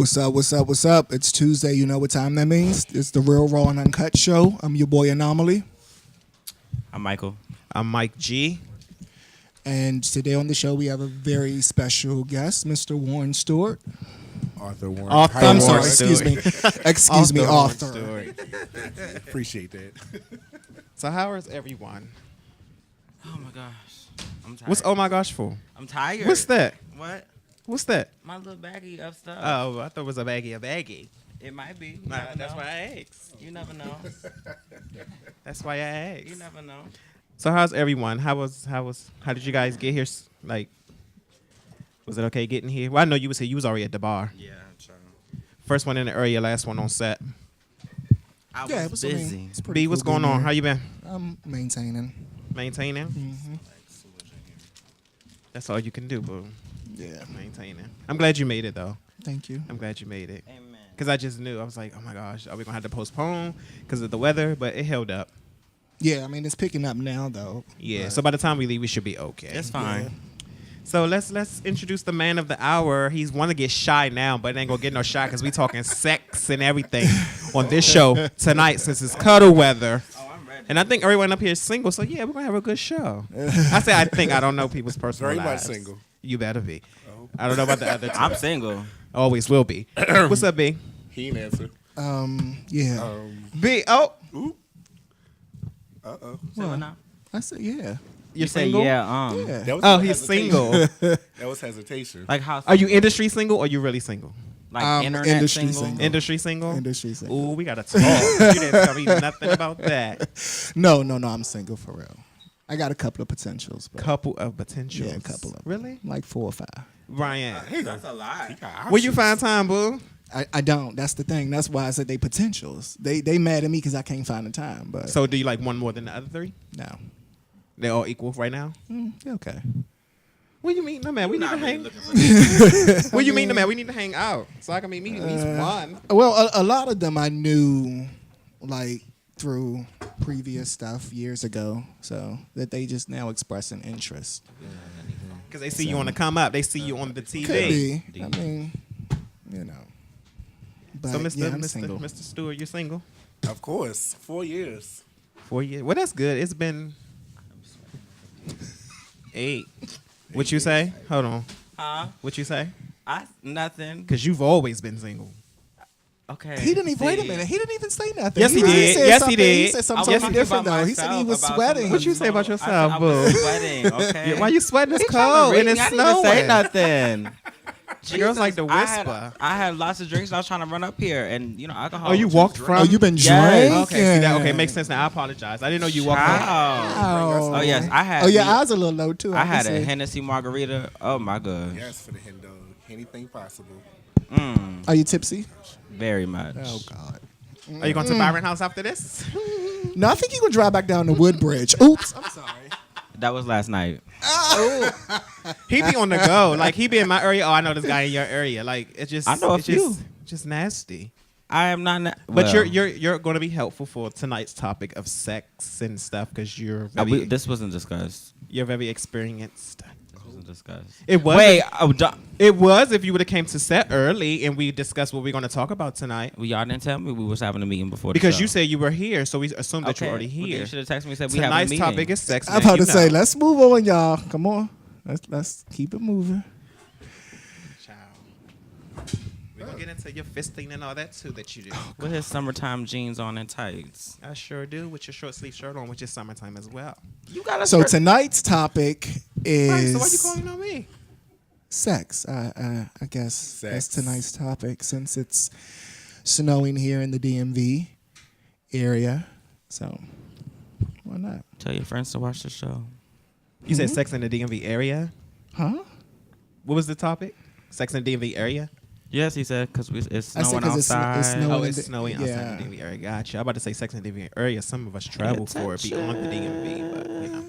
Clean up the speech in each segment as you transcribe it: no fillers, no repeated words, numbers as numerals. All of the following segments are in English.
What's up, what's up, what's up? It's Tuesday, you know what time that means? It's the Real Raw and Uncut show. I'm your boy Anomaly. I'm Michael. I'm Mike G. And today on the show we have a very special guest, Mr. Warren Stewart. Arthur Warren. I'm sorry, excuse me. Excuse me, Arthur. Appreciate that. So how is everyone? Oh my gosh. I'm tired. What's oh my gosh for? I'm tired. What's that? What? What's that? My little baggie of stuff. Oh, I thought it was a baggie. It might be. You Nah, never that's know. why I asked. You never know. That's why I asked. You never know. So how's everyone? How did you guys get here? Like, was it okay getting here? Well, I know you was here. You was already at the bar. Yeah, I'm trying. First one in the area, last one on set. I Yeah, was it was, busy. it's pretty B, what's cool going being on? here. How you been? I'm maintaining. Maintaining? Mm-hmm. That's all you can do, boo. Yeah, Maintaining. I'm glad you made it, though. thank you. I'm glad you made it. Amen. Because I just knew. I was like, oh, my gosh, are we going to have to postpone because of the weather? But it held up. Yeah, I mean, it's picking up now, though. Yeah, But- so by the time we leave, we should be okay. It's fine. Yeah. So let's introduce the man of the hour. He's want to get shy now, but it ain't gonna get no shy because we talking sex and everything on this show tonight since it's cuddle weather. Oh, I'm ready. And I think everyone up here is single, so yeah, we're gonna have a good show. I say I think. I don't know people's personal Very much lives. single. You better be. I don't know about the other two. I'm single. Always will be. What's up, B? He ain't answer. Yeah. B. Oh, Uh-oh. Say what now? I said, yeah. you're Say single. yeah. Yeah. That was Oh, no he's hesitation. single. That was hesitation. Like how? Are you industry single or you really single? like internet industry single? single. Industry single. Industry single. Ooh, we gotta talk. You didn't tell me nothing about that. No, I'm single for real. I got a couple of potentials. But Couple of potentials. Yeah, a couple of them. Really? Like 4 or 5. Ryan, That's a lot. He got where you options. find time, boo? I don't. That's the thing. That's why I said they potentials. They mad at me because I can't find the time. But So do you like one more than the other three? no. They're all equal right now? Yeah, okay. Where you meeting them at? We need to hang. For Where you meeting them at? We need to hang out so I can meet me at least one. Well, a lot of them I knew like through previous stuff years ago. So that they just now express an interest. Because they see you on the come up. They see you on the TV. Could be. I mean, you know. But So, Mr. yeah, I'm Mr. single. Mr. Stewart, you're single? Of course. 4 years. 4 years. Well, that's good. It's been 8. What you say? Hold on. Huh? What you say? Nothing. Because you've always been single. Okay. He didn't even wait a See. minute. He didn't even say nothing. Yes, he just did. said Yes, he something. did. He said something I was totally talking different about though. He said he myself, was about sweating. something What you say about total- yourself, I was boo? sweating. Okay. Why you sweating? It's He trying to cold read and me. it's I didn't even say snowing. nothing. Girls like to I whisper. had lots of drinks. I was trying to run up here, and alcohol. Oh, you was walked just from- Oh, you've been Yes. drinking. Okay, see that? Okay, makes sense now. I apologize. I didn't know you walked from. Wow. Oh yes, I had. Oh yeah, me- I was a little low too. I had can a see. Hennessy margarita. Oh my god. Yes, for the hen dog. Anything possible. Are you tipsy? Very much. Oh God. Are you going to Byron House after this? No, I think you can drive back down to Woodbridge. Oops, I'm sorry. That was last night. He be on the go. Like he be in my area. Oh, I know this guy in your area. Like it's just. I know a it's few. just nasty. I am not. But well, you're going to be helpful for tonight's topic of sex and stuff because you're this wasn't discussed. you're very experienced. This wasn't discussed. It was. Wait. It was if you would have came to set early and we discussed what we're going to talk about tonight. Well, y'all didn't tell me we was having a meeting before. Because the you show. said you were here, so we assumed that you're already Well, here. you should have texted me and said we having a Tonight's meeting. topic is sex. I'm man, about to you say, know. let's move on, y'all. Come on, let's keep it moving. Child. We're going to get into your fisting and all that too that you do. With his summertime jeans on and tights. I sure do, with your short sleeve shirt on, which is summertime as well. You got a So skirt. tonight's topic is Right, so why you calling on me? sex. I guess that's Sex. tonight's topic since it's snowing here in the DMV area. So why not? Tell your friends to watch the show. You said sex in the DMV area? Huh? What was the topic? Sex in the DMV area? Yes, he said because it's I said snowing 'cause it's outside. snowing. Oh, in it's the- snowing yeah. outside the DMV area. Gotcha. I'm about to say sex in the DMV area. Some of us travel for it beyond the DMV, but you know.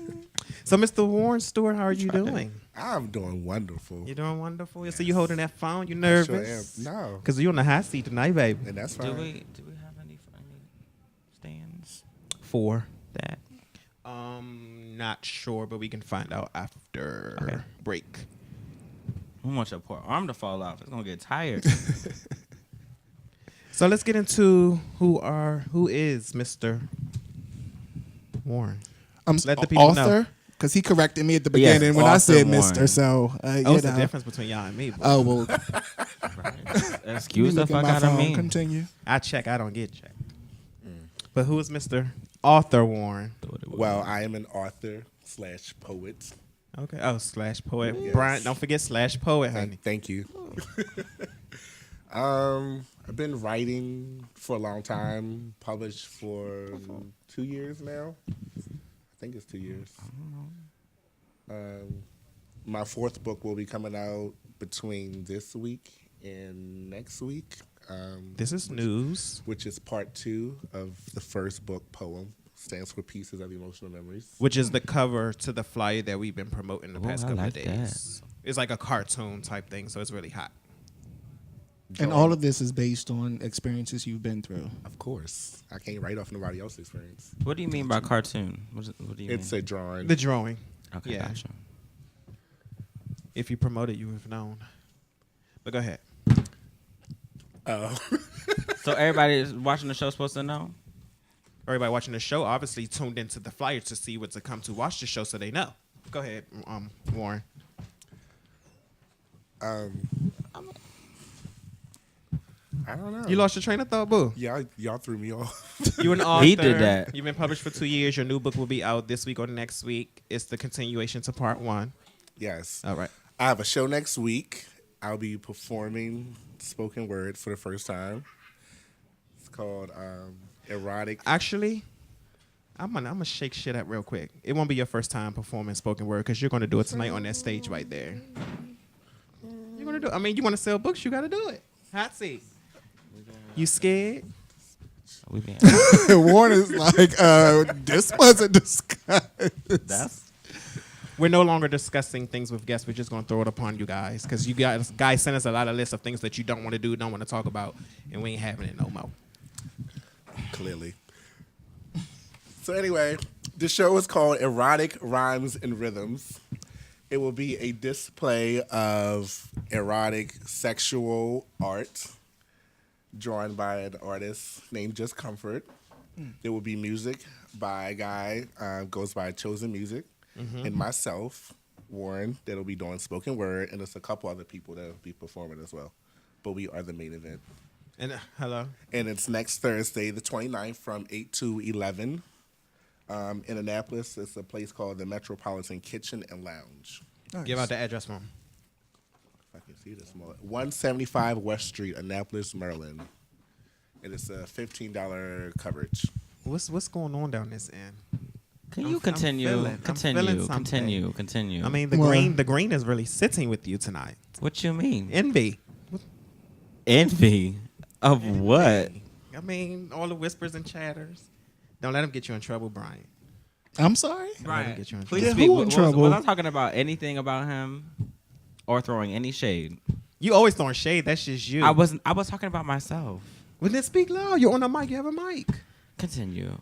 So, Mr. Warren Stewart, how are you doing? I'm doing wonderful. You're doing wonderful. So you holding that phone? You I nervous? Sure am. No. Because you're on the hot seat tonight, baby. And that's Do fine. we have any stands? 4. That Not sure, but we can find out after Okay. break. who wants your poor arm to fall off? It's gonna get tired. So let's get into who is Mr. Warren. Let the people know. author, because he corrected me at the beginning when I author said Warren. Mr. So What's the difference between y'all and me? Boy? Oh well. Excuse the look at fuck my out of phone. me. Continue. I check. I don't get checked. But who is Mr. Arthur Warren? Well, I am an author / poet. Okay. Oh, / poet. Yes. Brian, don't forget / poet, honey. Thank you. I've been writing for a long time. Published for 2 years now. I think it's 2 years. My 4th book will be coming out between this week and next week. This is news. Which is part 2 of the first book, Poem. Stands for Pieces of Emotional Memories. Which is the cover to the flyer that we've been promoting the past I couple like of days. It's like a cartoon type thing, so it's really hot. And all of this is based on experiences you've been through. Of course. I can't write off nobody else's experience. What do you mean by cartoon? What do you It's mean? a drawing. The drawing. Okay, yeah. gotcha. If you promote it, you have known. But go ahead. Oh. So everybody is watching the show supposed to know? Everybody watching the show obviously tuned into the flyer to see what to come to watch the show, so they know. Go ahead, Warren. I don't know. You lost your train of thought, boo. Y'all threw me off. You an author. He did that. You've been published for 2 years. Your new book will be out this week or next week. It's the continuation to part 1. Yes. All right. I have a show next week. I'll be performing spoken word for the first time. It's called Erotic. Actually, I'm gonna shake shit up real quick. It won't be your first time performing spoken word because you're gonna do it tonight on that stage right there. You're gonna do it. I mean, you want to sell books, you gotta do it. Hot seat. You scared? We been Warren is like, this wasn't discussed. We're no longer discussing things with guests. We're just going to throw it upon you guys because you guys send us a lot of lists of things that you don't want to do, don't want to talk about, and we ain't having it no more. Clearly. So anyway, the show is called Erotic Rhymes and Rhythms. It will be a display of erotic sexual art drawn by an artist named Just Comfort. There will be music by a guy, goes by Chosen Music, and myself, Warren, that'll be doing spoken word, and there's a couple other people that'll be performing as well. But we are the main event. And hello. And it's next Thursday, the 29th, from 8 to 11. In Annapolis, it's a place called the Metropolitan Kitchen and Lounge. Nice. Give out the address, Mom. If I can see this more. 175 West Street, Annapolis, Maryland. And it's a $15 coverage. What's going on down this end? Can you I'm continue? feeling something. Continue. I mean, Well- the green is really sitting with you tonight. What you mean? Envy. Envy of what? I mean, all the whispers and chatters. Don't let them get you in trouble, Brian. I'm sorry? Brian, get you in Please Yeah, speak. who in trouble? Was I talking about anything about him or throwing any shade? You always throwing shade. That's just you. I wasn't. I was talking about myself. Well, then speak loud. You're on a mic. You have a mic. Continue.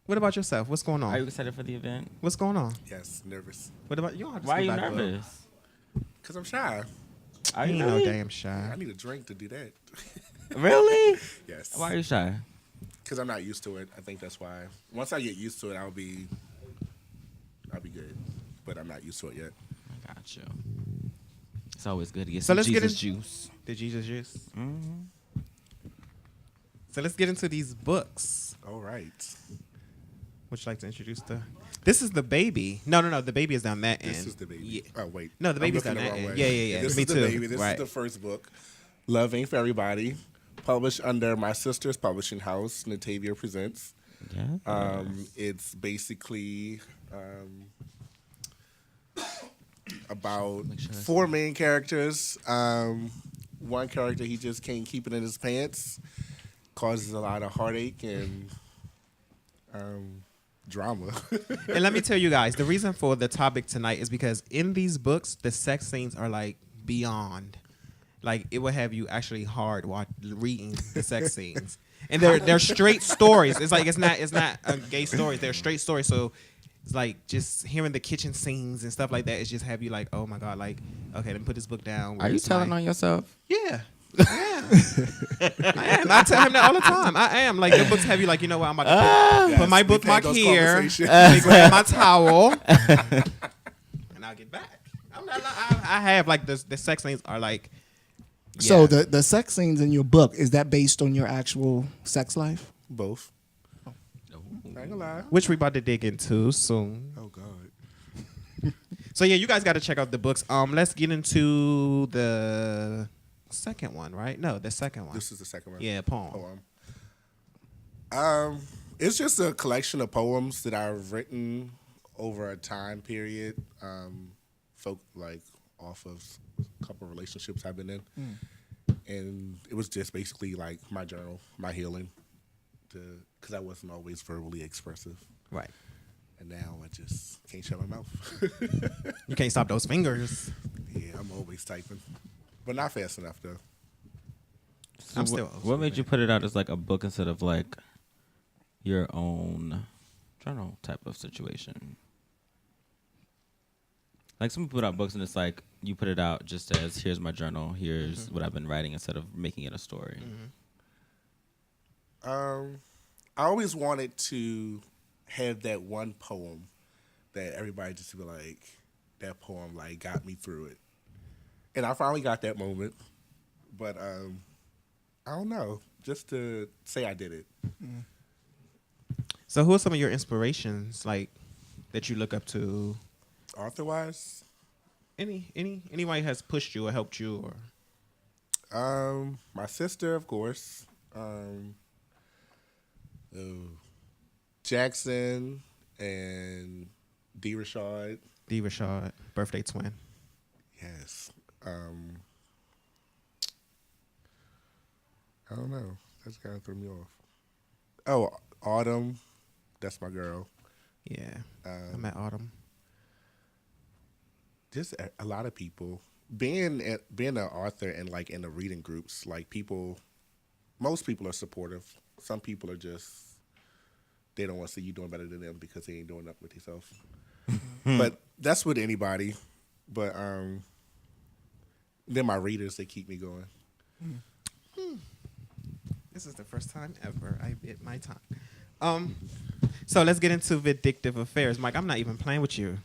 What about yourself? What's going Are you on? excited for the event? What's going on? Yes, nervous. What about you? Don't have to Why are speak you back up. nervous? Because I'm shy. Are You you ain't no really? damn I shy. need a drink to do that. Really? Yes. Why are you shy? Because I'm not used to it. I think that's why. Once I get used to it, I'll be good. But I'm not used to it yet. I got you. It's always good to get So some let's get Jesus in- juice. The Jesus juice. Mm-hmm. So let's get into these books. All right. Would you like to introduce the? This is the baby. No. The baby is down that end. This is the baby. Yeah. Oh, wait. No, the I'm baby's looking down the that wrong end. way. Yeah. This Me is the too. baby. This Right. is the first book. Love Ain't For Everybody. Published under my sister's publishing house, Natavia Presents. Yeah. It's basically about Make sure that's 4 main characters. One character, he just can't keep it in his pants. Causes a lot of heartache and drama. And let me tell you guys, the reason for the topic tonight is because in these books, the sex scenes are like beyond. Like it will have you actually hard while reading the sex scenes, and they're straight stories. It's like it's not a gay story. They're straight stories. So it's like just hearing the kitchen scenes and stuff like that. It's just have you like, oh my god, like okay, let me put this book down. Are you Where's telling my- on yourself? Yeah. I am. I tell him that all the time. I am. Like, the books have you like, you know what? I'm about to put my Yes, we've bookmark had those here. conversations. Let me grab my towel. And I'll get back. I'm not, I have, like, the sex scenes are like. So yeah. the sex scenes in your book, is that based on your actual sex life? Both. I ain't gonna lie. Which we about to dig into soon. Oh God. So yeah, you guys got to check out the books. Let's get into the second one, right? No, the second one. This is the second one. Yeah, poem. It's just a collection of poems that I've written over a time period, like off of a couple of relationships I've been in, and it was just basically like my journal, my healing, because I wasn't always verbally expressive, Right. and now I just can't shut my mouth. You can't stop those fingers. Yeah, I'm always typing, but not fast enough though. So I'm still. what made you put it out as like a book instead of like your own journal type of situation? Like some people put out books and it's like you put it out just as here's my journal, here's what I've been writing instead of making it a story. I always wanted to have that one poem that everybody just be like, that poem like got me through it, and I finally got that moment. But I don't know, just to say I did it. So, who are some of your inspirations, like that you look up to? Author wise, Anybody has pushed you or helped you or? my sister, of course. Jackson and D. Rashad. D. Rashad, birthday twin. Yes. I don't know. That's kind of threw me off. Oh, Autumn. That's my girl. Yeah, I met Autumn. Just a lot of people. Being an author and like in the reading groups, like most people are supportive. Some people are just, they don't want to see you doing better than them because they ain't doing nothing with themselves. But that's with anybody. But then my readers, they keep me going. This is the first time ever I bit my tongue. So let's get into vindictive affairs. Mike, I'm not even playing with you.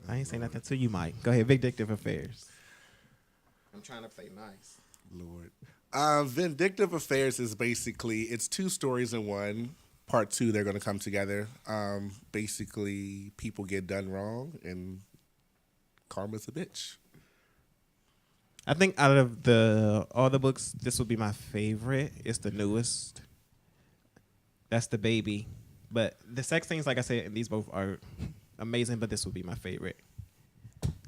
I ain't saying nothing to you, Mike. Go ahead, vindictive affairs. I'm trying to play nice. Lord. Vindictive Affairs is basically, it's two stories in one. Part two, they're going to come together. Basically, people get done wrong, and karma's a bitch. I think out of all the books, this would be my favorite. It's the newest. That's the baby. But the sex scenes, like I said, and these both are amazing, but this would be my favorite.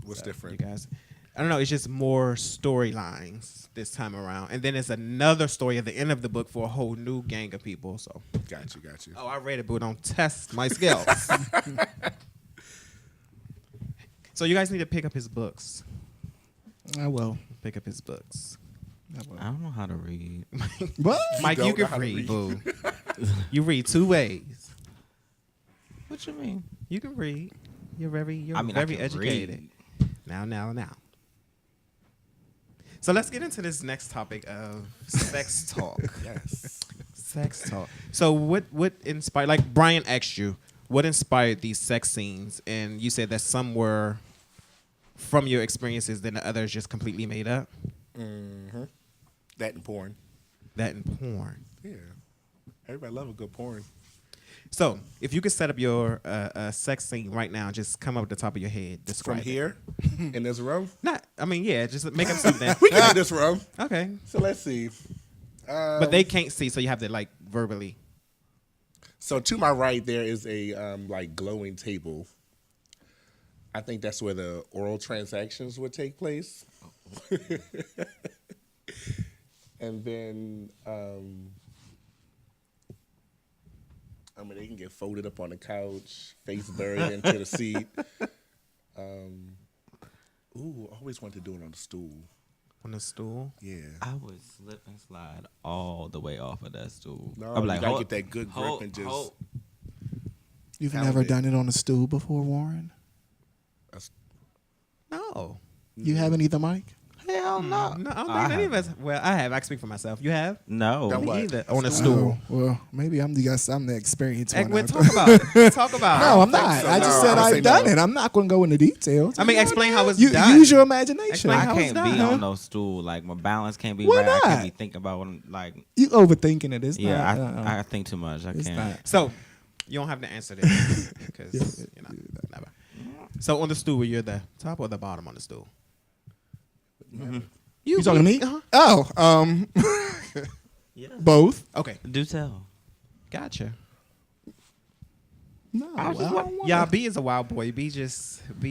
What's different? You guys, I don't know. It's just more storylines this time around, and then it's another story at the end of the book for a whole new gang of people. So Got you. oh, I read it, but don't test my skills. So you guys need to pick up his books. I will. Pick up his books. I don't know how to read. What? Mike, you don't know can how to read, read. boo. You read two ways. What you mean? You can read. You're very I can educated. read. Now. So let's get into this next topic of sex talk. Yes. Sex talk. So what inspired, like Brian asked you, what inspired these sex scenes? And you said that some were from your experiences, then the others just completely made up. Mm-hmm. That and porn. That and porn. Yeah. Everybody love a good porn. So if you could set up your sex scene right now, just come up at the top of your head. Describe From it. here, in this room. Just make up something. We can do this room. Okay. So let's see. But they can't see, so you have to like verbally. So to my right, there is a like glowing table. I think that's where the oral transactions would take place. And then, they can get folded up on the couch, face buried into the seat. I always wanted to do it on the stool. On the stool? Yeah. I would slip and slide all the way off of that stool. No, I'm you like, gotta hold- get that good grip hold- and just. hold. You've Pound never it. done it on a stool before, Warren? No. You haven't either, Mike? Hell Hell no. No, I don't I think any of us. haven't. Well, I have. I speak for myself. You have? No. Done what? Me either. On a Oh, stool. well, maybe I'm the experienced one. Well, out talk there. about it. Talk about No, it. I'm not. so. I just No, said I would say I've done no. it. I'm not going to go into details. I mean, explain how it's you done. use your imagination. Explain I how it's can't be done. on no stool. Like my balance can't be Why right. I can't not? be thinking about what I'm, like. You overthinking it. It's Yeah, not. I think too much. I it's can't. not. So, you don't have to answer this because never. So on the stool, you're the top or the bottom on the stool? You talking to me? Uh-huh. Oh, Yeah. both. Okay, Do tell. gotcha. No, I was just don't wanna- Yeah, B is a wild boy. B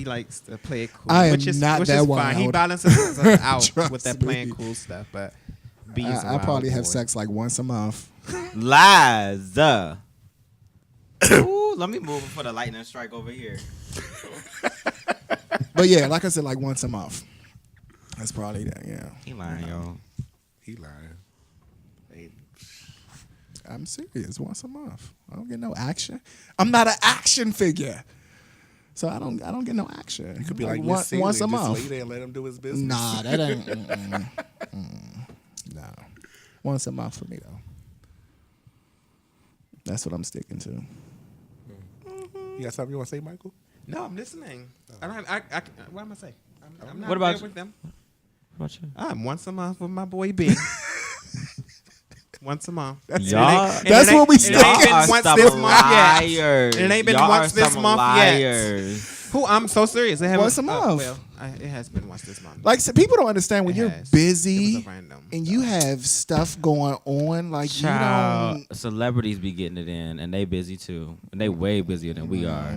likes to play it cool. I am which is, not which that is fine. He wild. balances us out Trust with that me. playing cool stuff. But B is a I wild probably boy. have sex like once a month. Lies. Ooh, let me move before the lightning strike over here. But yeah, like I said, like once a month. That's probably that. Yeah, He lying, y'all. He lying. Ain't- I'm serious. Once a month. I don't get no action. I'm not an action figure, so I don't get no action. You could be like once a just month. lay there and let him do his business. Nah, that ain't. No, once a month for me though. That's what I'm sticking to. You got something you want to say, Michael? No, I'm listening. I don't have. I what am I say? I'm not What about there you? with them. What about you? I'm once a month with my boy B. Once a month. Y'all, That's what we It stick. ain't been are once some this month yet. liars. It ain't been Y'all once are this some month yet. liars. Who? I'm so serious. It Once a month. It has been once this month. Like so people don't understand when It you're has. It busy was a random and you stuff. have stuff going on. Like Child, you don't. celebrities be getting it in, and they busy too. And they way busier than we are.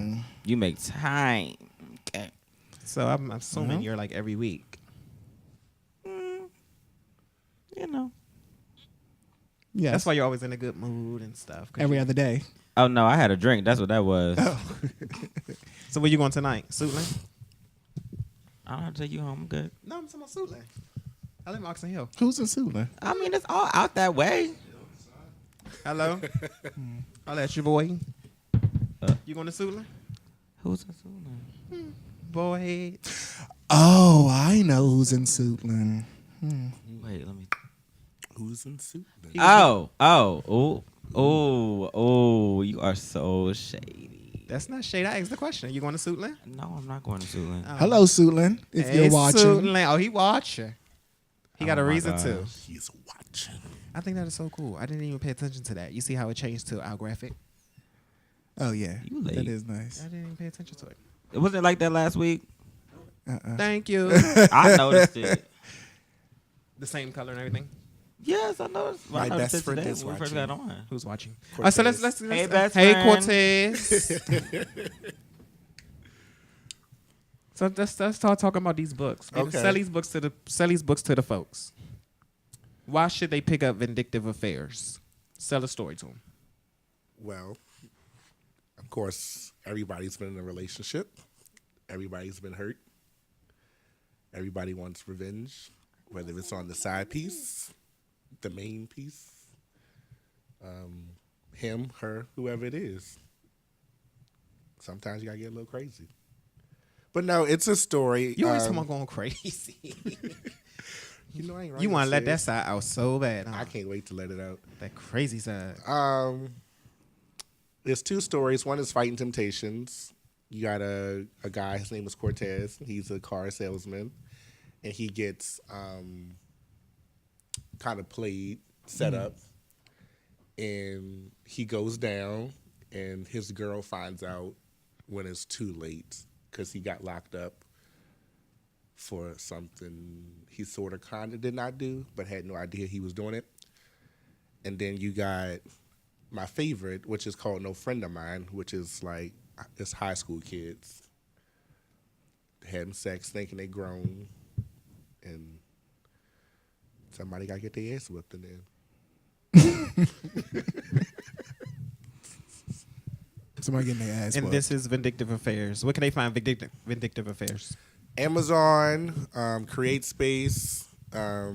You make time. Okay. So I'm assuming you're like every week. You know. Yes. That's why you're always in a good mood and stuff. 'cause every you- other day. Oh no, I had a drink. That's what that was. So where you going tonight? Suitland? I don't have to take you home. I'm good. No, I'm talking about Suitland. I live in Oxon Hill. Who's in Suitland? I mean, it's all out that way. Hello? I'll let you, boy. You going to Suitland? Who's in Suitland? Boy. Oh, I know who's in Suitland. Wait, let me. Who's in suit? Oh, you are so shady. That's not shade. I asked the question. You going to Suitland? No, I'm not going to Suitland. Hello, Suitland. If Hey, you're watching, Suitland. Oh, he watching. He got Oh a my reason to. gosh. He's watching. I think that is so cool. I didn't even pay attention to that. You see how it changed to our graphic? oh yeah, You late. that is nice. I didn't even pay attention to it. It wasn't like that last week. Thank you. I noticed it. The same color and everything. Yes, I noticed. My I noticed best it friend today is when we first watching. got on. Who's watching? Cortez. So let's Hey, best hey friend. Cortez. So let's start talking about these books. And Okay. Sell these books to the folks. Why should they pick up Vindictive Affairs? Sell a story to them. Well, of course, everybody's been in a relationship. Everybody's been hurt. Everybody wants revenge, whether it's on the side piece, the main piece, him, her, whoever it is. Sometimes you gotta get a little crazy. But no, it's a story. You always talking about going crazy. You know, I ain't You want to let that serious. side out so bad. Huh? I can't wait to let it out. That crazy side. There's two stories. One is Fighting Temptations. You got a guy, his name is Cortez. He's a car salesman. And he gets kind of played, set up. And he goes down, and his girl finds out when it's too late because he got locked up for something he sort of kind of did not do, but had no idea he was doing it. And then you got my favorite, which is called No Friend of Mine, which is like, it's high school kids having sex, thinking they grown, and somebody got to get their ass whipped in there. Somebody getting their ass And whooped. this is Vindictive Affairs. Where can they find Vindictive Affairs? Amazon, Create Space. I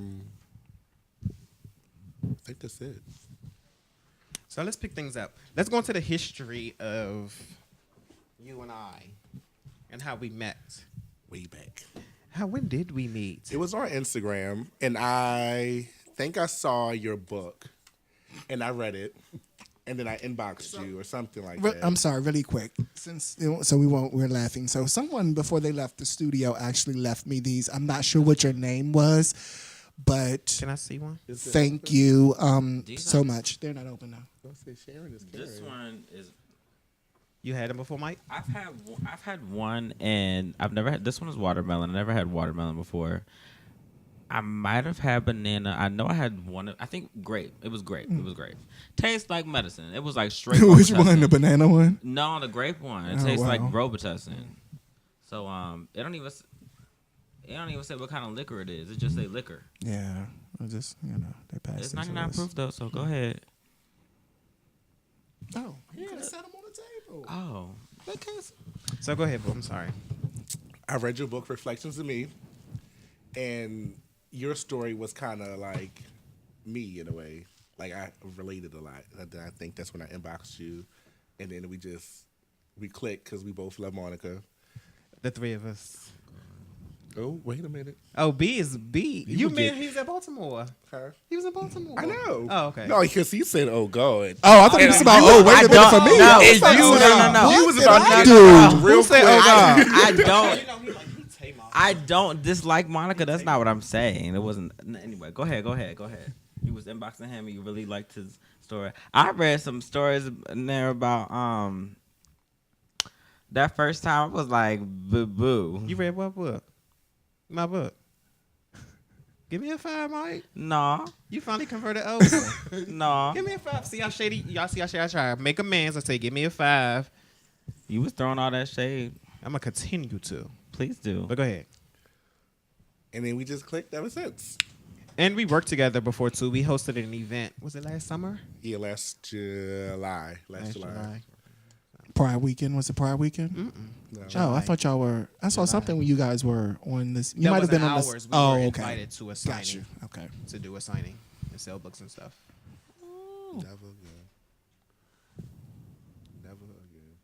think that's it. So let's pick things up. Let's go into the history of you and I and how we met. Way back. When did we meet? It was on Instagram, and I think I saw your book, and I read it, and then I inboxed you or something like that. I'm sorry, really quick. We're laughing. So someone before they left the studio actually left me these. I'm not sure what your name was, but Can I see one? thank you so much. They're not open now. This one is. You had them before, Mike? I've had one, and I've never had. This one is watermelon. I never had watermelon before. I might have had banana. I know I had one. I think grape. It was grape. It was grape. Tastes like medicine. It was like straight. Which one? Robitussin. The banana one? No, the grape one. It Oh, tastes like wow. Robitussin. So it don't even say what kind of liquor it is. It just say liquor. Yeah. I just they passed. It's it to 99 us. proof though. So go ahead. Oh, you could have set them on the table. Oh, So go ahead, boo. I'm sorry. I read your book, Reflections of Me, and your story was kind of like me in a way. Like I related a lot. And then I think that's when I inboxed you, and then we clicked because we both love Monica. The three of us. Oh, wait a minute. Oh, B is B. You would mean get- he's at Baltimore? Huh? He was in Baltimore. I know. Oh, okay. No, because he said, "Oh God." Oh, I thought it was about. Wait a minute for me. No, I was like, no. He what was did about I to do? get real Who said, quick. "Oh God"? I don't dislike Monica. That's not what I'm saying. It wasn't. Anyway, go ahead. You was inboxing him. And you really liked his story. I read some stories in there about that first time. I was like, boo boo. You read what book? My book. Give me a 5, Mike. No, You finally converted over. no. Give me a 5. See how shady. Y'all see how shady I try. Make amends. I say, give me a 5. You was throwing all that shade. I'm gonna continue to. Please do. But go ahead. And then we just clicked ever since. And we worked together before too. We hosted an event. Was it last summer? Yeah, last July. Last July. Prior weekend was it prior weekend? No. Oh, I thought y'all were. I saw something when you guys were on this. You That might have been wasn't on ours. this. We Oh, were okay. invited to a signing. Got you. Okay. To do a signing and sell books and stuff. Never again. Never again.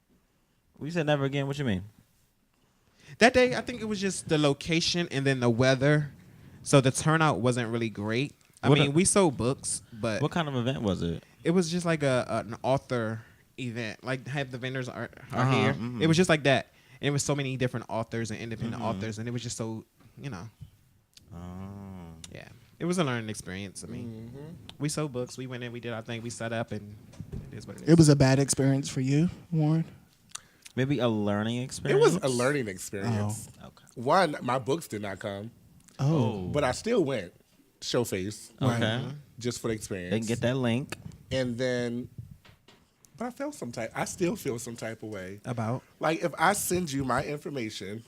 We said never again. What you mean? That day, I think it was just the location and then the weather. So the turnout wasn't really great. We sold books, but What kind of event was it? it was just like an author event. Like have the vendors are Uh-huh, here. mhm. It was just like that. And it was so many different authors and independent authors, and it was just so Oh. yeah. It was a learning experience. We sold books. We went in. We did our thing. We set up, and it is what it is. It was a bad experience for you, Warren. Maybe a learning It experience. was a learning experience. Okay. One, my books did not come, Oh, but I still went showface Okay. just for the experience. They can get that link. And then, but I still feel some type of way. about. Like if I send you my information.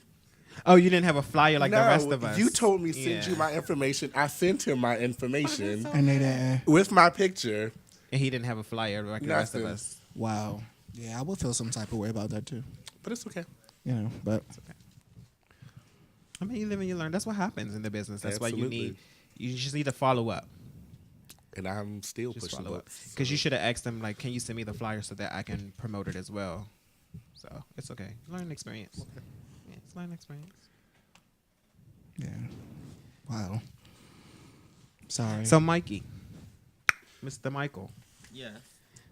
Oh, you didn't have a flyer like the rest of us. You told me send Yeah. you my information. I sent him my information and they didn't. with my picture. And he didn't have a flyer like the rest of Nothing. us. Wow. Yeah, I would feel some type of way about that too. But it's okay. But I mean, you live and you learn. That's what happens in the business. That's why Absolutely. you just need to follow up. And I'm still Just pushing follow up. books. Because you should have asked them, like, can you send me the flyer so that I can promote it as well? So it's okay. Learning experience. Yeah, it's learning experience. yeah. Wow. Sorry. So, Mikey, Mr. Michael. Yes.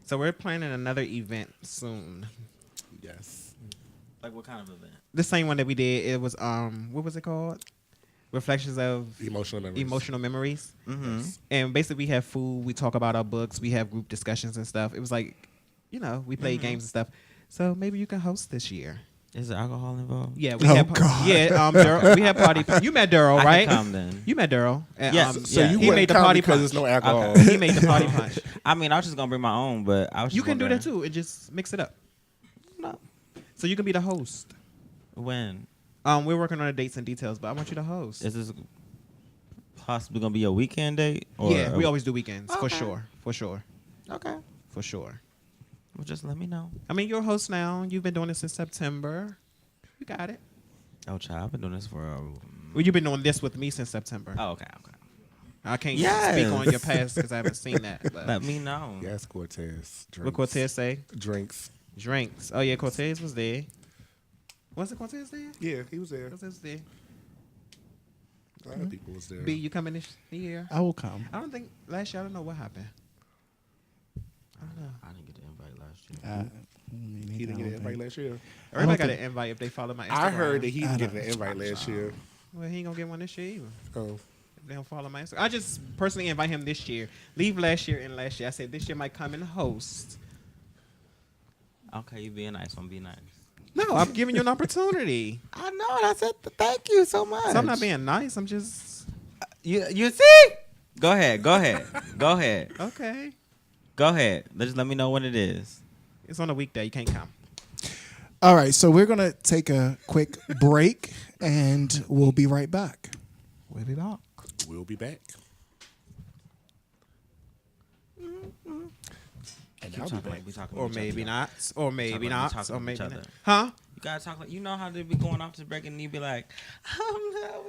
So we're planning another event soon. Yes. Like what kind of event? The same one that we did. It was what was it called? Reflections of Emotional memories. Mm-hmm. And basically we have food. We talk about our books. We have group discussions and stuff. It was like, we played games and stuff. So maybe you can host this year. Is there alcohol involved? Yeah, we Oh, had God. Daryl, we had party. You met Daryl, I right? can come then. You met Daryl. And, Yes. So Yeah. you He wouldn't made the come party because punch. there's no alcohol. Okay. He made the party punch. I mean, I was just gonna bring my own, but I was. You just can do that wondering- too and just mix it up. No. So you can be the host. When We're working on the dates and details, but I want you to host. is this possibly gonna be a weekend date? Or Yeah, we always do weekends for Okay. sure, for sure, Okay. for sure. Well, just let me know. I mean, you're a host now. You've been doing it since September. You got it. Oh, child, I've been doing this for. Well, you've been doing this with me since September. Oh, okay. I can't Yes. speak on your past because I haven't seen that. But Let me know. Yes, Cortez. Drinks. what Cortez say? Drinks. Drinks. Oh yeah, Cortez was there. Was it Cortez there? Yeah, he was there. Cortez was there. A lot of people was there. B, you coming this year? I will come. I don't think last year. I don't know what happened. I don't know. I didn't get the invite last year. He didn't get an invite last year. Everybody got an invite if they follow my Instagram. I heard that he didn't get an invite last year. Well, he ain't gonna get one this year either. Oh. If they don't follow my Instagram. I just personally invite him this year. Leave last year and last year. I said this year might come and host. Okay, you being nice. I'm being nice. No, I'm giving you an opportunity. I know, and I said thank you so much. So I'm not being nice. I'm just You see? Go ahead. Go ahead. Go ahead. okay. Go ahead. Just let me know when it is. It's on a weekday. You can't come. All right, so we're gonna take a quick break, and we'll be right back. We'll be back. We'll be back. And I'll be back. Like we talking Or to each maybe other. not. Or maybe Talk like we not. talking Or to maybe each not. other. Huh? You gotta talk like you know how they be going off to break and you be like,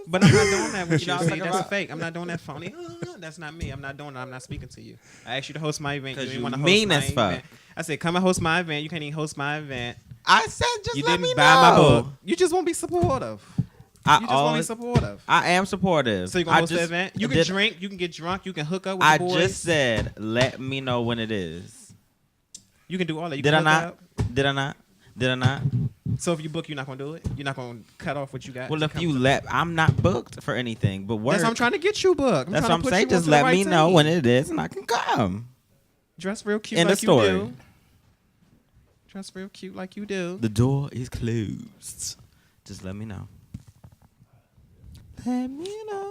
But I'm not doing that with You you. know what I'm See, talking that's about? fake. I'm not doing that phony. That's not me. I'm not doing that. I'm not speaking to you. I asked you to host my event. 'Cause didn't you wanna host mean my as fuck. event. I said, come and host my event. You can't even host my event. I said just You let me didn't buy my know. book. You just won't be supportive. I You just won't be always, supportive. I am supportive. So you gonna I host the just event? You can did- drink. You can get drunk. You can hook up with I the boys. just said let me know when it is. You can do all that. You Did can I hook not? up. Did I not? Did I not? So if you book, you're not gonna do it. You're not gonna cut off what you got. Well, to if come you to- let, I'm not booked for anything. But work. That's what I'm trying to get you booked. That's what trying I'm to put saying. you Just onto the let right me know team. when it is, and I can come. Dress real cute End like of story. you do. Dress real cute like you do. The door is closed. Just let me know. Let me know.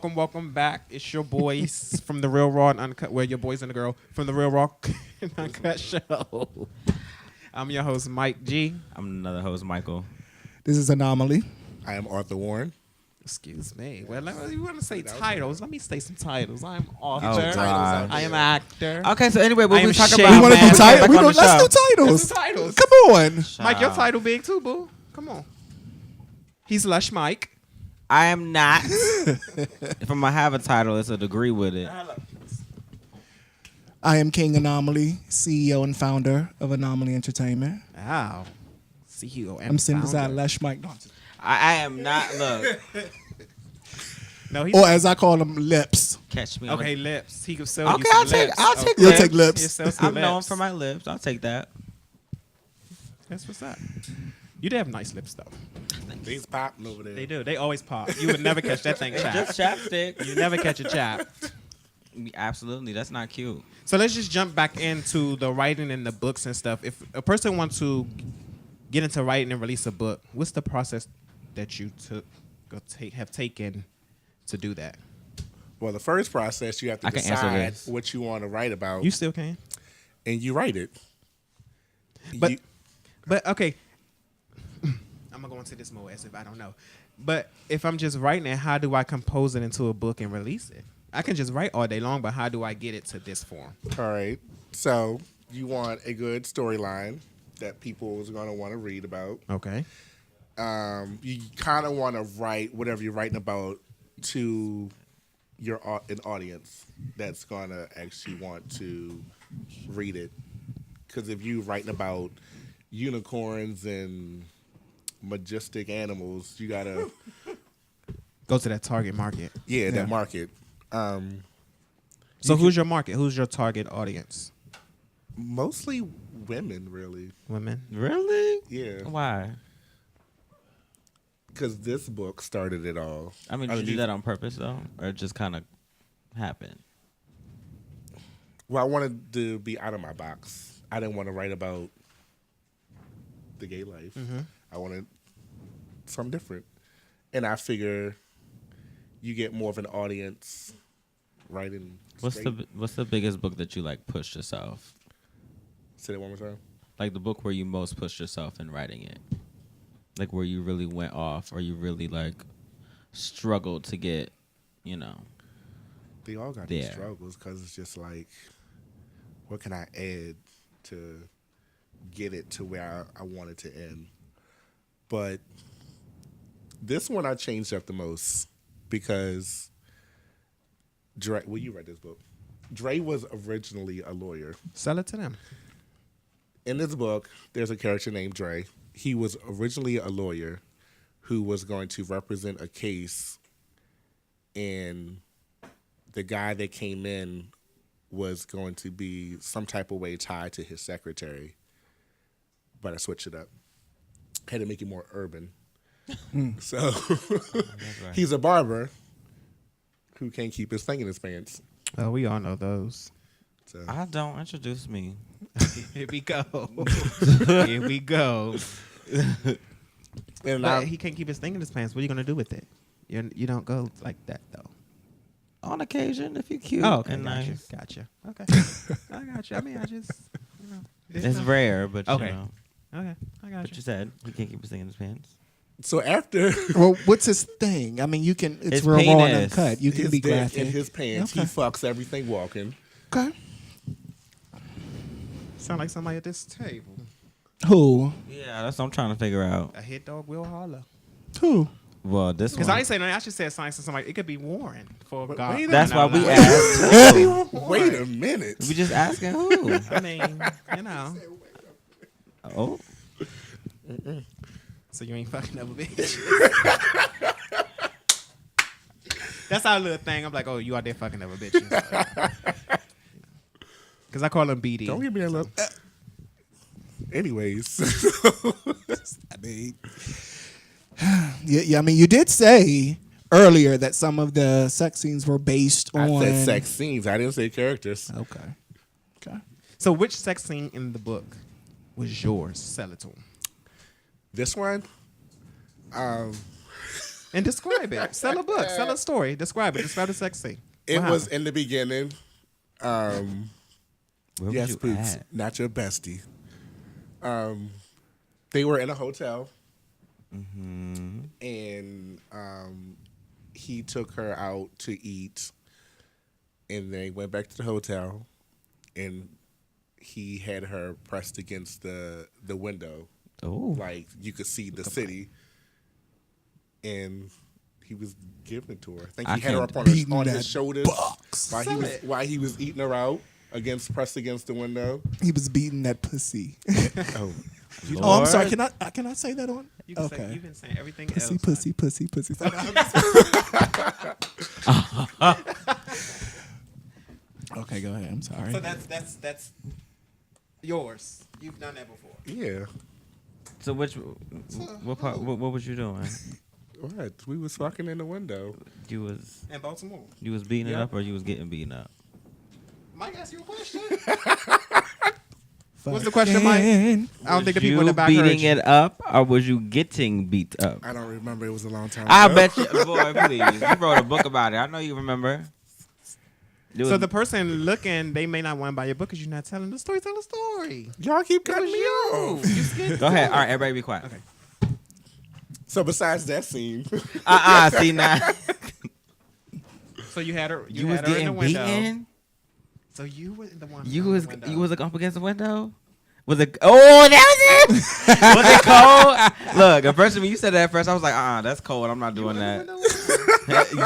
welcome back. It's your boys from the Real Raw and Uncut. Well, your boys and the girl from the Real Raw and Uncut show. I'm your host, Mike G. I'm another host, Michael. This is Anomaly. I am Arthur Warren. Excuse me. Well, you want to say titles? Let me say some titles. I'm author. Oh, God. I am actor. Okay, so anyway, what I we am talking Shane. about? We want to man? do titles. Back on the Let's show. do titles. Let's do titles. Come on. Mike, your title big too, boo. Come on. He's Lush Mike. I am not. If I'm gonna have a title, it's a degree with it. I am King Anomaly, CEO and founder of Anomaly Entertainment. Wow. CEO and I'm sitting beside founder. Lesh Mike. No, I am not. Look, No, he's or as I call them, Lips. catch me. okay. On Lips. He can sell Okay, you some I'll take- lips. I'll take You'll lips. take Lips. He'll sell some I'm known lips. for my lips. I'll take that. That's what's up. You do have nice lips though. These popping over there. They do. They always pop. You would never catch that thing Just chapped. chapstick. You never catch a chap. Absolutely, that's not cute. So let's just jump back into the writing and the books and stuff. If a person wants to get into writing and release a book, what's the process that you have taken to do that? Well, the first process, you have to I can answer decide this. what you want to write about, You still can. and you write it. But but okay, I'm gonna go into this more as if I don't know. But if I'm just writing it, how do I compose it into a book and release it? I can just write all day long, but how do I get it to this form? All right. So you want a good storyline that people is going to want to read about. Okay. You kind of want to write whatever you're writing about to an audience that's going to actually want to read it. Because if you're writing about unicorns and majestic animals, you got to Go to that target market. that market. So who's your market? Who's your target audience? Mostly women, really. Women. Really? Yeah. Why? Because this book started it all. I mean, did you do that on purpose though, or it just kind of happened? Well, I wanted to be out of my box. I didn't want to write about the gay life. I wanted something different. And I figure you get more of an audience writing. What's the biggest book that you like pushed yourself? Say that one more time. Like the book where you most pushed yourself in writing it, like where you really went off, or you really like struggled to get, They all got these there. struggles because it's just like, what can I add to get it to where I want it to end? But this one I changed up the most because Dre, well, you read this book. Dre was originally a lawyer. Sell it to them. In this book, there's a character named Dre. He was originally a lawyer who was going to represent a case, and the guy that came in was going to be some type of way tied to his secretary. But I switched it up. Had to make it more urban. So he's a barber who can't keep his thing in his pants. Oh, we all know those. So I don't introduce me. Here we go. Here we go. and But he can't keep his thing in his pants. What are you gonna do with it? You don't go like that though. On occasion, if you're cute Oh, okay, and nice. gotcha. Okay, I got you. I mean, I just, It's rare, but Okay. you I got But you said he can't keep his thing in his pants. so after Well, what's his thing? I mean, you can. It's His real raw and penis. uncut. You can his be dick graphic. in his pants, Okay. he fucks everything walking. Okay. Sound like somebody at this table. Who? Yeah, that's what I'm trying to figure out. A hit dog will holler. Who? Well, this Because one. I didn't say nothing. I should say something to somebody. It could be Warren for But God. wait a That's why No, we no. asked. Wait a minute. We just asking who. I mean, Oh, So you ain't fucking up a bitch. That's our little thing. I'm like, oh, you out there fucking up a bitch. Because I call him BD. Don't give me that look. Anyways, I mean, yeah. I mean, you did say earlier that some of the sex scenes were based I on said sex scenes. I didn't say characters. Okay. Okay. So which sex scene in the book was yours? Sell it to him. This one, And describe it. Sell a book. Sell a story. Describe it. Describe the sex scene. It What was happened? in the beginning. Where Yes, was you Boots, at? not your bestie. They were in a hotel, and he took her out to eat, and they went back to the hotel, and he had her pressed against the window, Oh, like you could see the city, and he was giving it to her. I think I he had her can't up on beating his that shoulders box. while he was eating her out pressed against the window. He was beating that pussy. Oh. Oh, I'm sorry. Lord. Can I say that on? You can Okay. say, you've been saying everything Pussy, else. pussy, pussy, pussy. Okay, go ahead. I'm sorry. So that's yours. You've done that before. Yeah. so what part? What was you doing? What? We was fucking in the window. You was In Baltimore. beating it Yeah. up, or you was getting beaten up? Mike asked you a question. What's the question, Mike? Fucking- I don't think the Was people in you the back heard beating you. it up, or was you getting beat up? I don't remember. It was a long time I ago. bet you, boy, please. You wrote a book about it. I know you remember. It So was- the person looking, they may not want to buy your book because you're not telling the story. Tell the story. Y'all keep It cutting was me you. off. You scared Go ahead. All right, everybody be quiet. Okay. So besides that scene, See now. So you had her. You had was her in the getting window. beaten. So you were the one. You on the was window. up against the window. Was it? Oh, that was it. Was it cold? Look, at first when you said that at first, I was like, that's cold. I'm not doing that.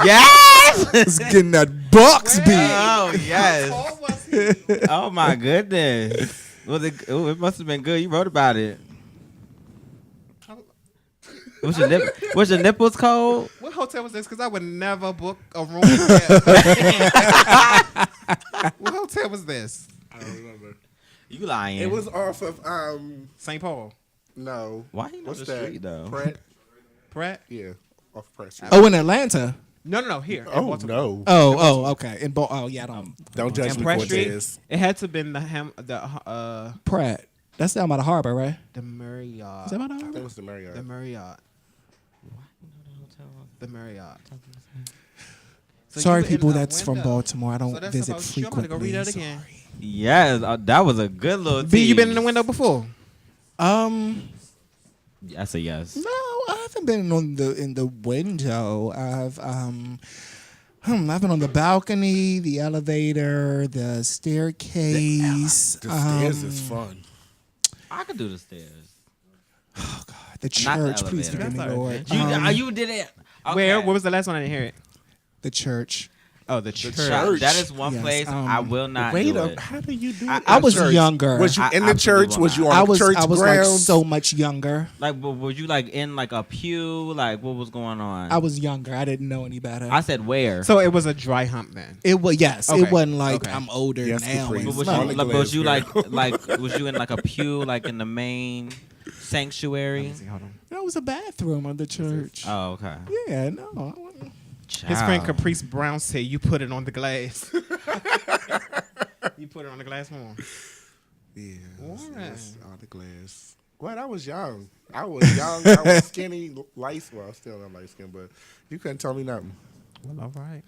Yes. It's getting that box beat. Oh yes. How cold was he? Oh my goodness. Was it? Oh, it must have been good. You wrote about it. Was your nipples cold? What hotel was this? Because I would never book a room there. What hotel was this? I don't remember. You lying? It was off of St. Paul. no. Why you know What's the that? street though? Pratt? Pratt? Yeah, off Pratt Street. Oh, in Atlanta. No. Here. in Oh Baltimore. no! Oh, okay. I don't. Don't judge And me, Pratt Street. Cortez. It had to have been Pratt. That's down by the harbor, right? the Marriott. Is that by the I think harbor? it was the Marriott. The Marriott. The Marriott. So Sorry, you were in people the that's from window. Baltimore. I don't So that's visit about you. I'm gonna frequently. go read that again. Sorry. Yes, that was a good little. B, you been in the tease. window before? I say yes. No, I haven't been in the window. I've been on the balcony, the elevator, the staircase. The stairs is fun. I could do the stairs. The Not the church. Please elevator. forgive me, That's all Lord. right. You did it. Okay. Where? What was the last one? I didn't hear it. The church. Oh, the church. church. That is one Yes, place I will not Wait do up! it. How do you do I- it? I in was church? younger. Was you I in the absolutely church? will Was you not. on I the was church like grounds? so much younger. Like, was you like in like a pew? Like, what was going on? I was younger. I didn't know any better. I said where. So it was a dry hump then. It was yes. Okay. It wasn't like Okay. I'm older Yes, now. Caprice. and But was stuff. On you the like, was you glass, like was you in like a pew, like in the main sanctuary? Hold on. That was a bathroom of the church. Oh, okay. Yeah, no. I wasn't- His friend Child. Caprice Brown said you put it on the glass. You put it on the glass more. Yeah, Alright. it's on the glass. Well, I was young. I was skinny, light. Well, still not light skin, but you couldn't tell me nothing. Well, all right.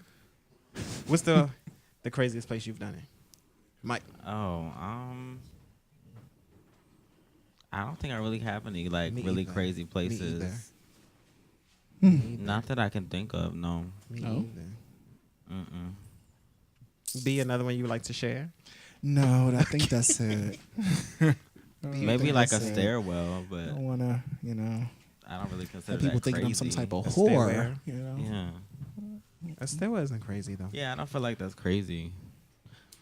What's the craziest place you've done it? Mike. Oh, I don't think I really have any like Me really either. crazy Me places. either. Not that I can think of. No. Me Oh. either. Mm-mm. Be another one you would like to share? No, I think that's it. Maybe like a that's it. stairwell, but I don't want to, I don't really consider people that thinking crazy. I'm some type of A whore. stairwell. Yeah. That still isn't crazy though. Yeah, I don't feel like that's crazy.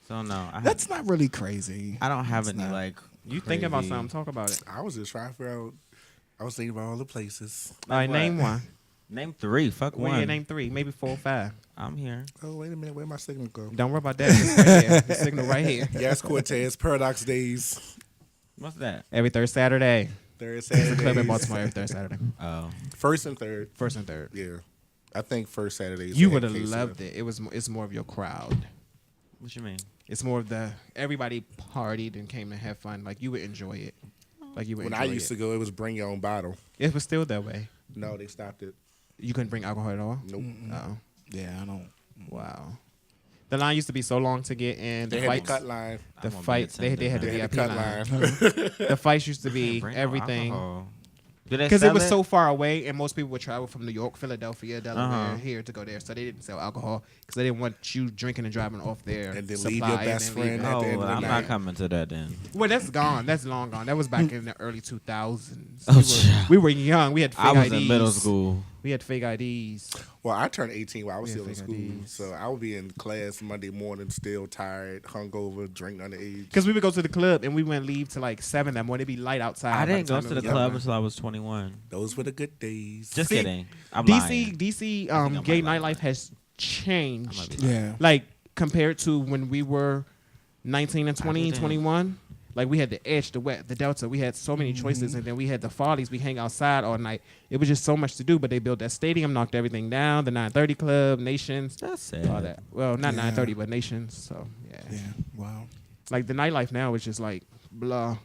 So no, That's not really crazy. I don't have It's any not. like. You think about crazy- something? Talk about it. I was just trying to figure out. I was thinking about all the places. All right, what? name one. Name 3. Fuck Well, one. yeah, name 3, maybe 4 or 5. I'm here. Oh, wait a minute. Where'd my signal go? Don't worry about that. It's right here. The signal right here. Yes, Cortez. Paradox Days. What's that? Every third Saturday. Third Club in Saturday. Baltimore every third Saturday. Oh, First and third. First and third. Yeah. I think first Saturdays. You would have loved it. It's more of your crowd. what you mean? It's more of the everybody partied and came to have fun. Like you would enjoy it. Like you would When enjoy I used to go, it was bring your own bottle. It was still that way. No, they stopped it. You couldn't bring alcohol at all? Nope. Oh. Yeah, I don't. Wow. The line used to be so long to get in. They The had the fights, cut line. the fights, they had the They had VIP the cut line. line. The fights used to Can't be bring no everything. alcohol. Do they Because it sell was so far away, and most people would travel from New York, Philadelphia, Delaware, Uh-huh. here to go there. So they didn't sell alcohol because they didn't want you drinking and driving off their And then supply leave your and best then leave friend it. at the end Oh, of the I'm night. not coming to that then. Well, that's gone. That's long gone. That was back in the early 2000s. Oh, We were young. We had fake I was IDs. in middle school. We had fake IDs. Well, I turned 18 while I was Yeah, still in fake school. IDs. So I would be in class Monday morning, still tired, hungover, drink underage. Because we would go to the club and we wouldn't leave till like 7 that morning. It'd be light outside. I by didn't go time to it the was club over. until I was 21. Those were the good days. Just See, kidding. I'm lying. DC I gay might lie. nightlife has I changed. might be lying. Yeah. Like compared to when we were 19 and 20 and didn't. 21. Like we had the Edge, the Wet, the Delta. We had so many choices, and then we had the Follies. We hang outside all night. It was just so much to do. But they built that stadium, knocked everything down. The 930 Club, Nations, That's sad. all that. Well, not Yeah. 930, but Nations. So yeah. Yeah. Wow. Like the nightlife now is just like blah,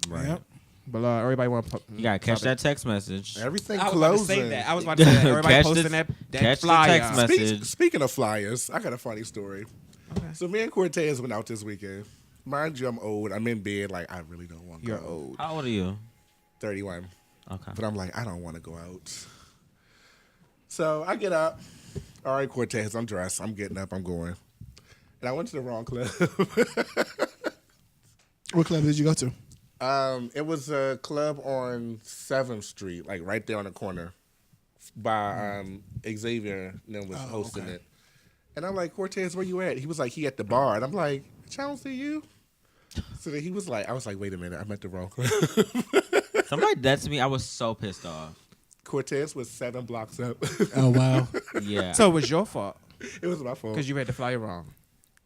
Right. Yep. blah. Everybody want to. You gotta catch that text message. Everything I was about to closing. say that. I was about to say that. Everybody Catch posting the- that catch the flyer. text message. Speaking of flyers, I got a funny story. Okay. So me and Cortez went out this weekend. Mind you, I'm old. I'm in bed. Like, I really don't want to You're go. old. How old are you? 31. Okay. But I'm like, I don't want to go out. So I get up. All right, Cortez, I'm dressed. I'm getting up. I'm going. And I went to the wrong club. What club did you go to? It was a club on 7th Street, like right there on the corner by Xavier and them was hosting okay. it. And I'm like, Cortez, where you at? He was like, he at the bar. And I'm like, I don't see you. So then he was like, I was like, wait a minute, I'm at the wrong club. Somebody dead to me. I was so pissed off. Cortez was 7 blocks up. Oh wow. Yeah. So it was your fault It was my fault. because you read the flyer wrong.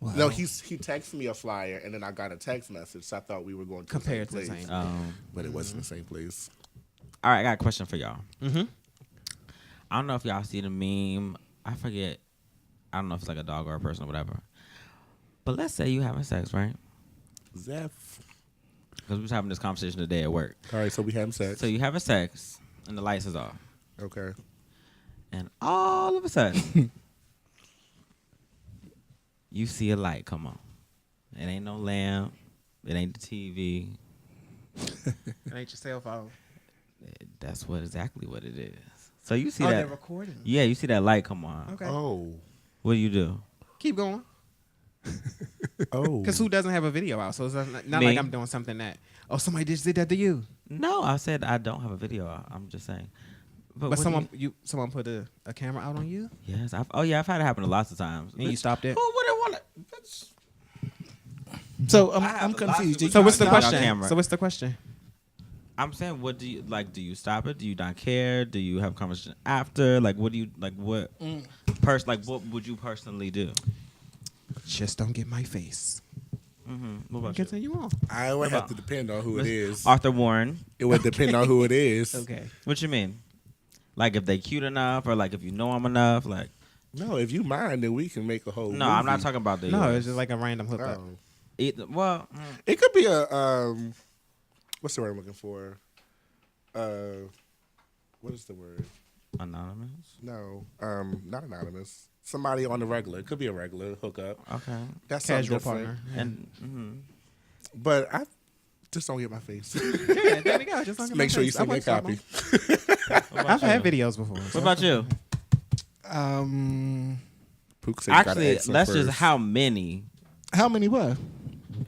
Wow. No, he texted me a flyer, and then I got a text message. So I thought we were going to Compared the to same the place, same. but it wasn't the same place. All right, I got a question for y'all. Mm-hmm. I don't know if y'all see the meme. I forget. I don't know if it's like a dog or a person or whatever. But let's say you having sex, right? Zeph. Because we was having this conversation today at work. All right, so we having sex. So you having sex, and the lights is off. Okay. And all of a sudden, you see a light come on. It ain't no lamp. It ain't the TV. It ain't your cell phone. That's exactly what it is. So you see Oh, that? they're recording. Yeah, you see that light come on. Okay. Oh. What do you do? Keep going. Oh. Because who doesn't have a video out? So it's not Me. like I'm doing something that, oh, somebody just did that to you. No, I said I don't have a video. I'm just saying. But what do someone put a camera out on you Yes. I've had it happen lots of times. and you stopped it. Who wouldn't want to? So I have I'm a lot confused. of Did So you what's the Not on stop? question? camera. So what's the question? I'm saying, what do you like? Do you stop it? Do you not care? Do you have conversation after? Like, what do you like? What what would you personally do? Just don't get my face. What about you? Continue on. I would have to depend on who it is. Arthur Warren. It would depend on who it is. Okay. What you mean? Like if they cute enough, or like if you know them enough? Like, No, if you mind, then we can make a whole no, I'm not movie. talking about the. No, US. it's just like a random hookup. Oh. Well, It could be a what's the word I'm looking for? What is the word? anonymous. No, not anonymous. Somebody on the regular. It could be a regular hookup. Okay. That's Casual something different. partner. And But I just don't get my face. Yeah, there we go. Just don't get Make my sure you face. I send me a like that copy. one. I've had videos before. what about you? Pook said you gotta Actually, ask her let's just first. how many How many what?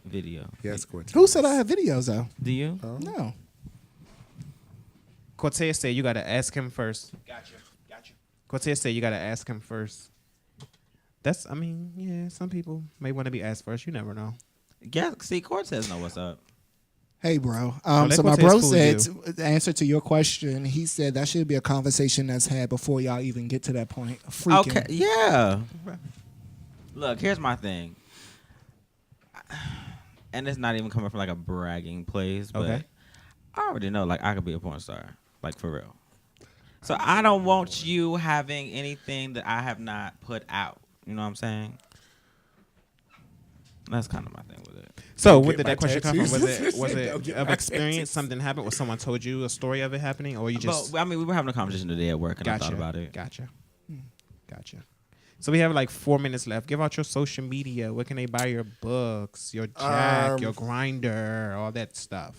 video Yes, Cortez. Who said I have videos though? do you? No. Cortez said you got to ask him first. Gotcha. Cortez said you got to ask him first. That's, I mean, yeah, some people may want to be asked first. You never know. Yeah. See, Cortez know what's up. Hey, bro. let So my Cortez bro fool said, you. the answer to your question, he said that should be a conversation that's had before y'all even get to that point. Freaking. Okay. Yeah. Look, here's my thing. And it's not even coming from like a bragging place, but Okay. I already know like I could be a porn star, like for real. So I don't want you having anything that I have not put out. You know what I'm saying? That's kind of my thing with it. So, Get where did my that question come from? tattoos. Was Don't it get of my experience? tattoos. Something happened? Was someone told you a story of it happening, or you just? But, I mean, we were having a conversation today at work, and I thought about it. Gotcha. So we have like 4 minutes left. Give out your social media. Where can they buy your books, your Jack, your grinder, all that stuff?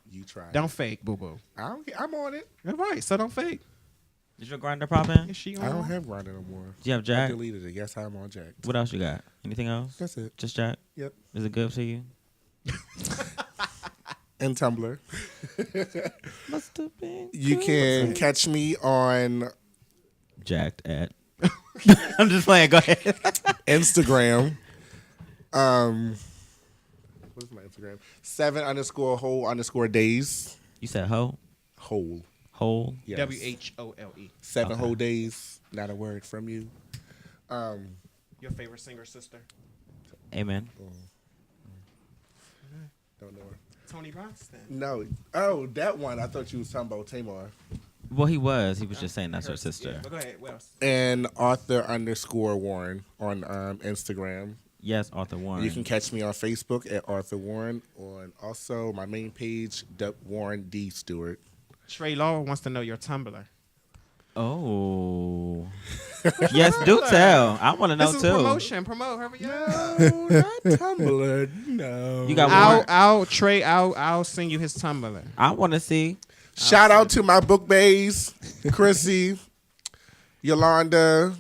You try. Don't fake, boo boo. I'm on it. All right, so don't fake. Is your grinder popping? Is she I don't on? have Grindr no more. Do you have I Jack? deleted it. Yes, I'm on Jack. What else you got? Anything else? That's it. Just Jack? Yep. Is it good to you? And Tumblr. Must have been. You can catch me on Jacked at. I'm just playing. Go ahead. Instagram. What is my Instagram? 7_whole_days. You said hoe? Whole. Whole? Yes. WHOLE. 7 Okay. whole days. Not a word from you. Your favorite singer, sister? Amen. Don't know her. Tony Braxton. No. Oh, that one. I thought you was talking about Tamar. Well, he was. He was just saying that's her sister. Yeah, but go ahead. What else? And Arthur_Warren on Instagram. Yes, Arthur Warren. You can catch me on Facebook at Arthur Warren. On also my main page, Warren D. Stewart. Trey Law wants to know your Tumblr. Oh. Yes, do tell. I want to know This is too. promotion. Promote. Hurry up. No, not Tumblr. No. You got one. I'll send you his Tumblr. I want to see. Shout out to my book bays, Chrissy, Yolanda,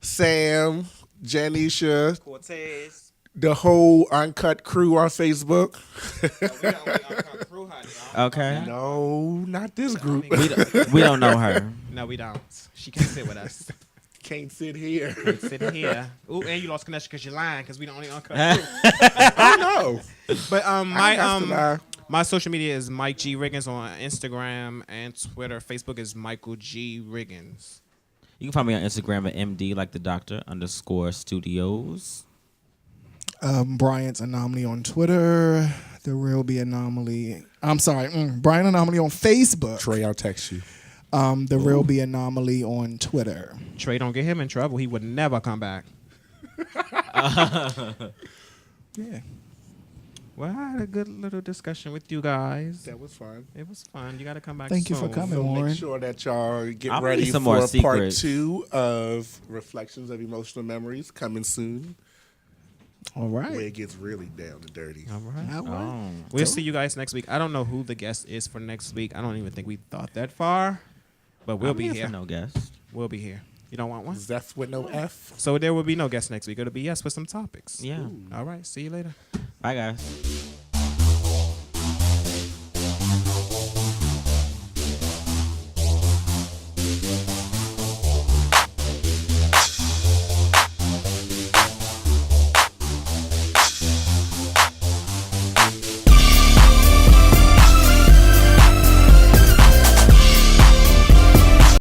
Sam, Janisha, Cortez. the whole Uncut crew on Facebook. Okay. No, not this group. We don't know her. No, we don't. She can't sit with us. Can't sit here. Sitting here. Ooh, and you lost connection because you're lying because we the only Uncut. I know. But I got to lie. my social media is Mike G Riggins on Instagram and Twitter. Facebook is Michael G Riggins. You can find me on Instagram at MD like the doctor _studios. Bryant's Anomaly on Twitter. The Real Be Anomaly. I'm sorry. Brian Anomaly on Facebook. Trey, I'll text you. The Real Be Anomaly on Twitter. Trey, don't get him in trouble. He would never come back. Yeah. Well, I had a good little discussion with you guys. That was fun. It was fun. You got to come back Thank you soon. for coming, So Warren. make sure that y'all get I'm ready ready some for more part secrets. 2 of Reflections of Emotional Memories coming soon, All where right. it gets really down and dirty. All right. All right. Oh. We'll see you guys next week. I don't know who the guest is for next week. I don't even think we thought that far, but we'll I'm be here here. for no guest. We'll be here. You don't want one? Zeph with no F. So there will be no guest next week. It'll be yes with some topics. Yeah. All right. See you later. Bye, guys.